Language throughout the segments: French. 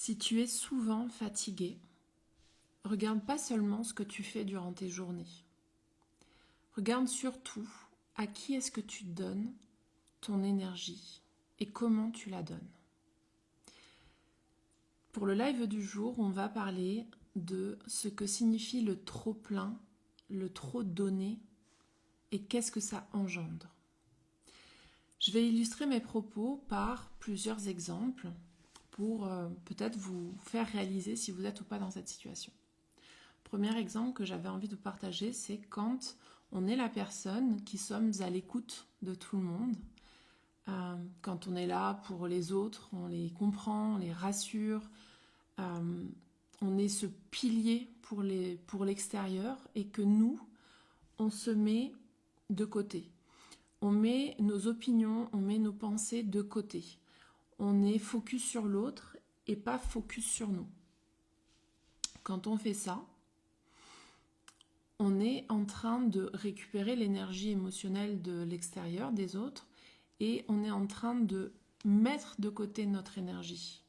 Si tu es souvent fatigué, regarde pas seulement ce que tu fais durant tes journées. Regarde surtout à qui est-ce que tu donnes ton énergie et comment tu la donnes. Pour le live du jour, on va parler de ce que signifie le trop plein, le trop donné et qu'est-ce que ça engendre. Je vais illustrer mes propos par plusieurs exemples pour peut-être vous faire réaliser si vous êtes ou pas dans cette situation. Premier exemple que j'avais envie de partager, c'est quand on est la personne qui sommes à l'écoute de tout le monde, quand on est là pour les autres, on les comprend, on les rassure, on est ce pilier pour l'extérieur et que nous, on se met de côté. On met nos opinions, on met nos pensées de côté. On est focus sur l'autre et pas focus sur nous. Quand on fait ça, on est en train de récupérer l'énergie émotionnelle de l'extérieur, des autres, et on est en train de mettre de côté notre énergie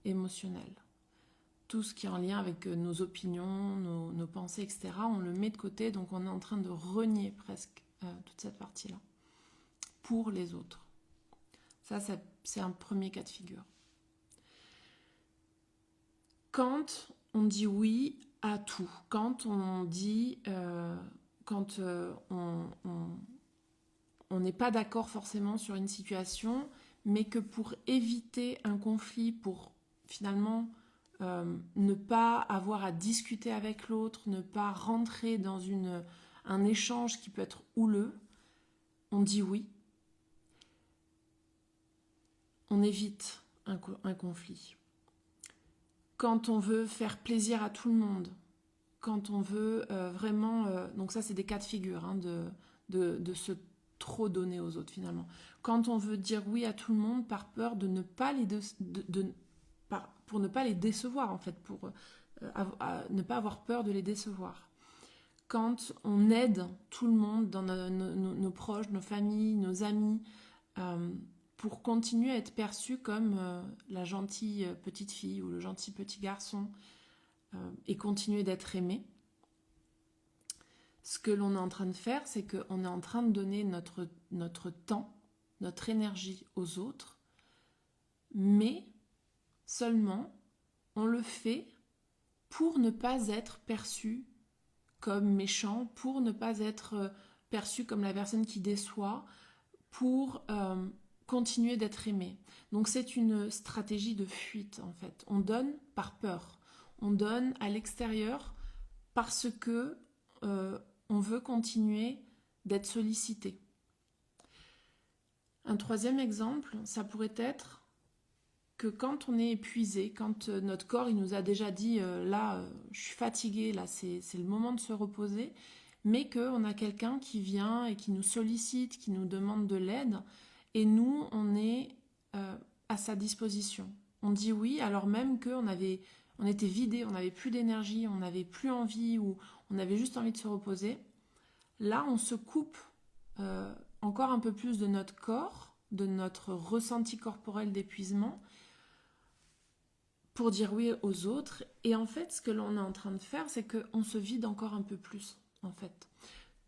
émotionnelle. Tout ce qui est en lien avec nos opinions, nos pensées, etc., on le met de côté, donc on est en train de renier presque toute cette partie-là pour les autres. Ça, c'est un premier cas de figure. Quand on dit oui à tout, quand on dit, on n'est pas d'accord forcément sur une situation, mais que pour éviter un conflit, pour finalement ne pas avoir à discuter avec l'autre, ne pas rentrer dans un échange qui peut être houleux, on dit oui. On évite un conflit. Quand on veut faire plaisir à tout le monde, quand on veut vraiment... donc ça, c'est des cas de figure de se trop donner aux autres, finalement. Quand on veut dire oui à tout le monde par peur de ne pas pour ne pas les décevoir, en fait, pour ne pas avoir peur de les décevoir. Quand on aide tout le monde, dans nos proches, nos familles, nos amis, pour continuer à être perçu comme la gentille petite fille ou le gentil petit garçon et continuer d'être aimé. Ce que l'on est en train de faire, c'est qu'on est en train de donner notre temps, notre énergie aux autres, mais seulement on le fait pour ne pas être perçu comme méchant, pour ne pas être perçu comme la personne qui déçoit, pour continuer d'être aimé. Donc c'est une stratégie de fuite en fait. On donne par peur. On donne à l'extérieur parce que on veut continuer d'être sollicité. Un troisième exemple, ça pourrait être que quand on est épuisé, quand notre corps il nous a déjà dit là je suis fatigué, là c'est le moment de se reposer, mais qu'on a quelqu'un qui vient et qui nous sollicite, qui nous demande de l'aide, et nous on est à sa disposition. On dit oui alors même qu'on était vidé, on n'avait plus d'énergie, on n'avait plus envie ou on avait juste envie de se reposer. Là on se coupe encore un peu plus de notre corps, de notre ressenti corporel d'épuisement, pour dire oui aux autres. Et en fait, ce que l'on est en train de faire, c'est qu'on se vide encore un peu plus, en fait.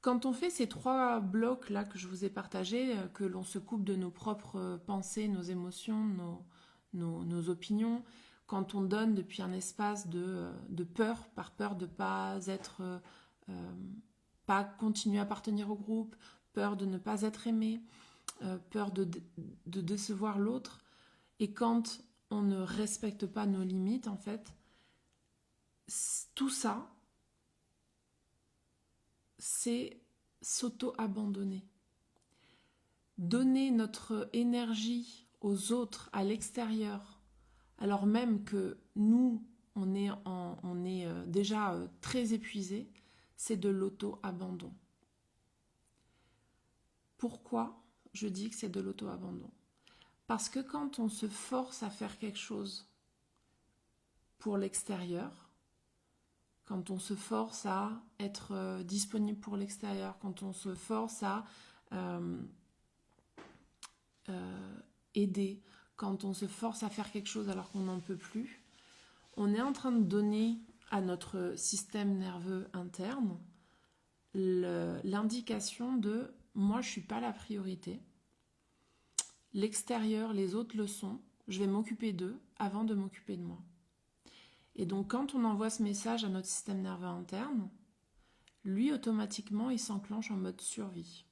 Quand on fait ces trois blocs-là que je vous ai partagés, que l'on se coupe de nos propres pensées, nos émotions, nos opinions, quand on donne depuis un espace de peur, par peur de pas continuer à appartenir au groupe, peur de ne pas être aimé, peur de décevoir l'autre, et quand on ne respecte pas nos limites, en fait, tout ça, c'est s'auto-abandonner. Donner notre énergie aux autres, à l'extérieur, alors même que nous, on est déjà très épuisé, c'est de l'auto-abandon. Pourquoi je dis que c'est de l'auto-abandon ? Parce que quand on se force à faire quelque chose pour l'extérieur, quand on se force à être disponible pour l'extérieur, quand on se force à aider, quand on se force à faire quelque chose alors qu'on n'en peut plus, on est en train de donner à notre système nerveux interne l'indication de moi je suis pas la priorité, l'extérieur, les autres le sont, je vais m'occuper d'eux avant de m'occuper de moi. Et donc quand on envoie ce message à notre système nerveux interne, lui automatiquement il s'enclenche en mode survie.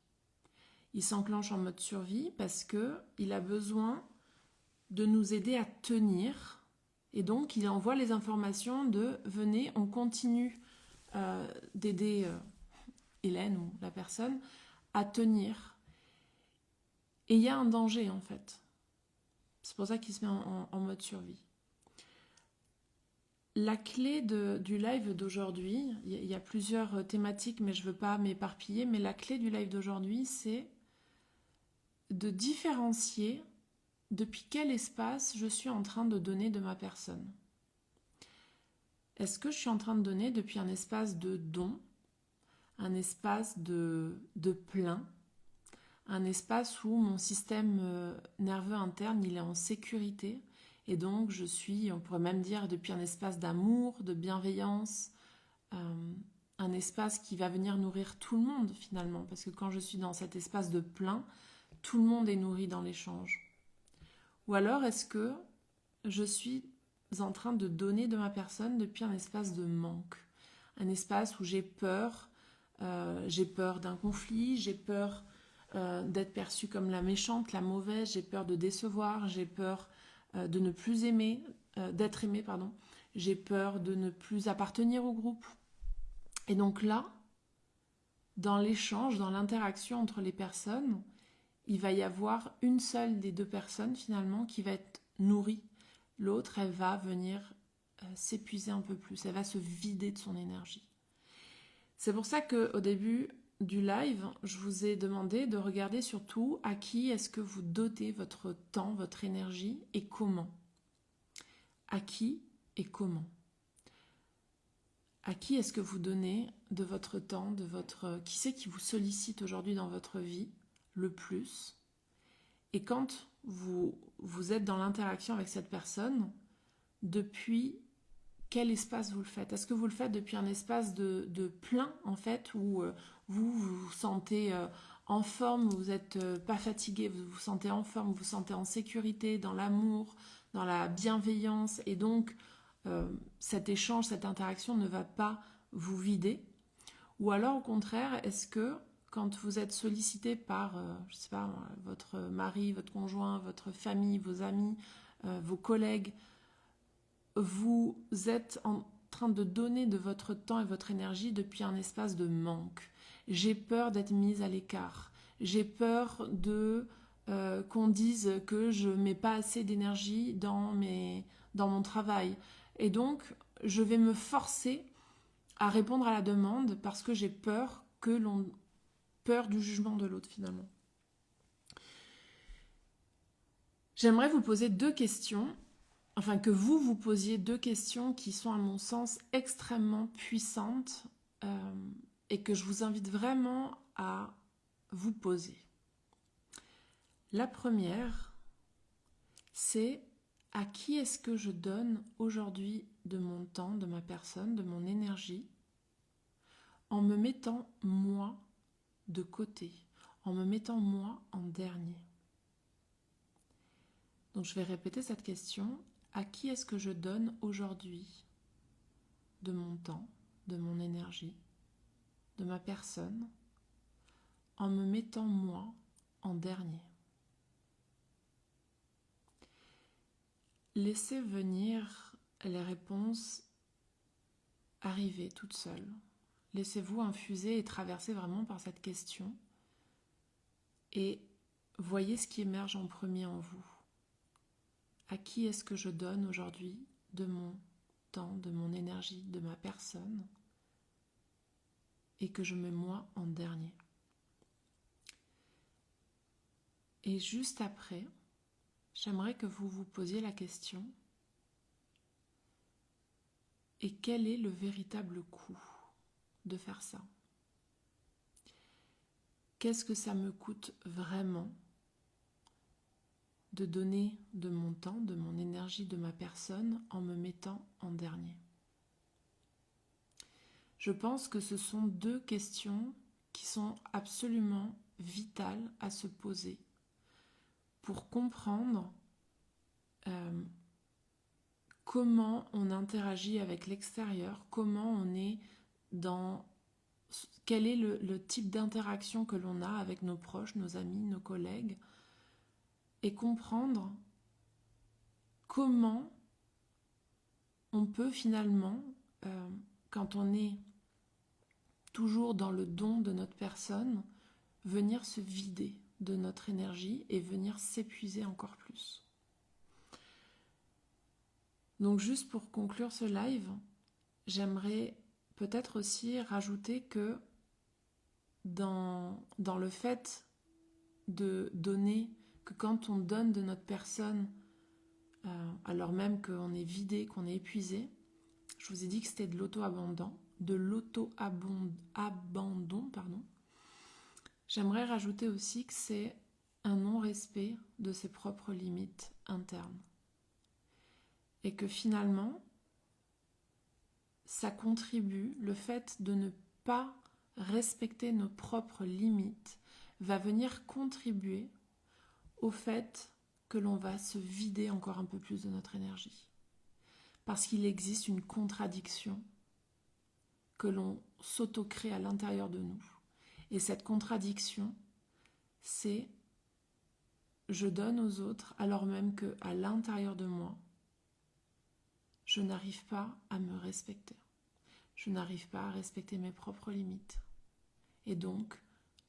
Il s'enclenche en mode survie parce qu'il a besoin de nous aider à tenir, et donc il envoie les informations de venez, on continue d'aider Hélène ou la personne à tenir. Et il y a un danger en fait. C'est pour ça qu'il se met en mode survie. La clé du live d'aujourd'hui, il y a plusieurs thématiques, mais je ne veux pas m'éparpiller, mais la clé du live d'aujourd'hui, c'est de différencier depuis quel espace je suis en train de donner de ma personne. Est-ce que je suis en train de donner depuis un espace de don, un espace de plein, un espace où mon système nerveux interne il est en sécurité et donc je suis, on pourrait même dire, depuis un espace d'amour, de bienveillance, un espace qui va venir nourrir tout le monde finalement, parce que quand je suis dans cet espace de plein, tout le monde est nourri dans l'échange. Ou alors est-ce que je suis en train de donner de ma personne depuis un espace de manque, un espace où j'ai peur d'un conflit, j'ai peur d'être perçue comme la méchante, la mauvaise, j'ai peur de décevoir, j'ai peur de ne plus aimer, d'être aimée, pardon, j'ai peur de ne plus appartenir au groupe. Et donc là, dans l'échange, dans l'interaction entre les personnes, il va y avoir une seule des deux personnes finalement qui va être nourrie. L'autre, elle va venir s'épuiser un peu plus, elle va se vider de son énergie. C'est pour ça qu'au début du live, je vous ai demandé de regarder surtout à qui est-ce que vous dotez votre temps, votre énergie et comment. À qui et comment. À qui est-ce que vous donnez de votre temps, de votre... Qui c'est qui vous sollicite aujourd'hui dans votre vie le plus? Et quand vous êtes dans l'interaction avec cette personne, depuis quel espace vous le faites? Est-ce que vous le faites depuis un espace de plein, en fait, où vous vous sentez en forme, vous n'êtes pas fatigué, vous vous sentez en forme, vous vous sentez en sécurité, dans l'amour, dans la bienveillance, et donc cet échange, cette interaction ne va pas vous vider? Ou alors, au contraire, est-ce que quand vous êtes sollicité par, je sais pas, votre mari, votre conjoint, votre famille, vos amis, vos collègues, vous êtes en train de donner de votre temps et votre énergie depuis un espace de manque. J'ai peur d'être mise à l'écart. J'ai peur qu'on dise que je ne mets pas assez d'énergie dans mon travail. Et donc, je vais me forcer à répondre à la demande parce que j'ai peur du jugement de l'autre finalement. J'aimerais vous poser deux questions, enfin que vous posiez deux questions qui sont à mon sens extrêmement puissantes et que je vous invite vraiment à vous poser. La première, c'est à qui est-ce que je donne aujourd'hui de mon temps, de ma personne, de mon énergie, en me mettant moi de côté, en me mettant moi en dernier. Donc je vais répéter cette question. À qui est-ce que je donne aujourd'hui de mon temps, de mon énergie, de ma personne, en me mettant moi en dernier? Laissez venir les réponses arriver toutes seules. Laissez-vous infuser et traverser vraiment par cette question et voyez ce qui émerge en premier en vous. À qui est-ce que je donne aujourd'hui de mon temps, de mon énergie, de ma personne et que je mets moi en dernier? Et juste après, j'aimerais que vous vous posiez la question: et quel est le véritable coût de faire ça? Qu'est-ce que ça me coûte vraiment de donner de mon temps, de mon énergie, de ma personne en me mettant en dernier? Je pense que ce sont deux questions qui sont absolument vitales à se poser pour comprendre comment on interagit avec l'extérieur, comment on est dans... Quel est le type d'interaction que l'on a avec nos proches, nos amis, nos collègues, et comprendre comment on peut finalement, quand on est toujours dans le don de notre personne, venir se vider de notre énergie et venir s'épuiser encore plus. Donc juste pour conclure ce live, j'aimerais peut-être aussi rajouter que dans le fait de donner, que quand on donne de notre personne, alors même qu'on est vidé, qu'on est épuisé, je vous ai dit que c'était de l'auto-abandon, pardon. J'aimerais rajouter aussi que c'est un non-respect de ses propres limites internes. Et que finalement, ça contribue, le fait de ne pas respecter nos propres limites va venir contribuer au fait que l'on va se vider encore un peu plus de notre énergie. Parce qu'il existe une contradiction que l'on s'auto-crée à l'intérieur de nous. Et cette contradiction, c'est je donne aux autres alors même qu'à l'intérieur de moi, je n'arrive pas à me respecter. Je n'arrive pas à respecter mes propres limites. Et donc,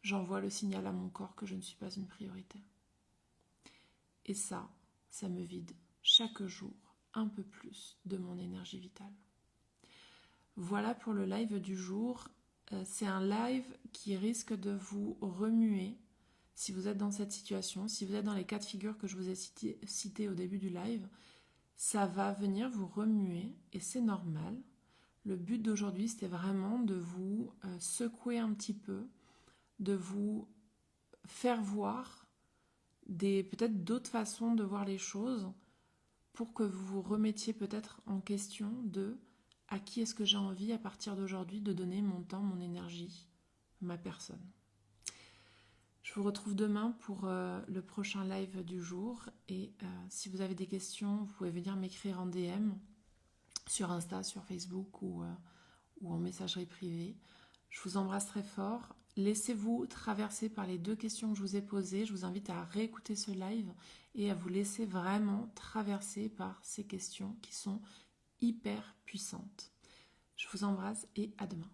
j'envoie le signal à mon corps que je ne suis pas une priorité. Et ça me vide chaque jour un peu plus de mon énergie vitale. Voilà pour le live du jour. C'est un live qui risque de vous remuer si vous êtes dans cette situation, si vous êtes dans les cas de figure que je vous ai cités au début du live. Ça va venir vous remuer et c'est normal. Le but d'aujourd'hui, c'était vraiment de vous secouer un petit peu, de vous faire voir peut-être d'autres façons de voir les choses pour que vous vous remettiez peut-être en question de à qui est-ce que j'ai envie à partir d'aujourd'hui de donner mon temps, mon énergie, ma personne. Je vous retrouve demain pour le prochain live du jour et si vous avez des questions, vous pouvez venir m'écrire en DM sur Insta, sur Facebook ou en messagerie privée. Je vous embrasse très fort. Laissez-vous traverser par les deux questions que je vous ai posées. Je vous invite à réécouter ce live et à vous laisser vraiment traverser par ces questions qui sont hyper puissantes. Je vous embrasse et à demain.